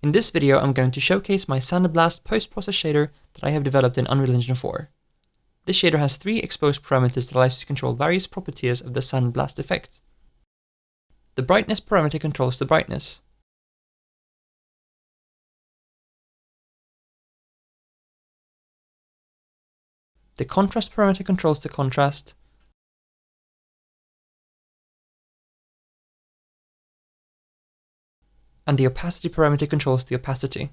In this video, I'm going to showcase my Sandblast post-process shader that I have developed in Unreal Engine 4. This shader has 3 exposed parameters that allows you to control various properties of the Sandblast effect. The brightness parameter controls the brightness. The contrast parameter controls the contrast. And the opacity parameter controls the opacity.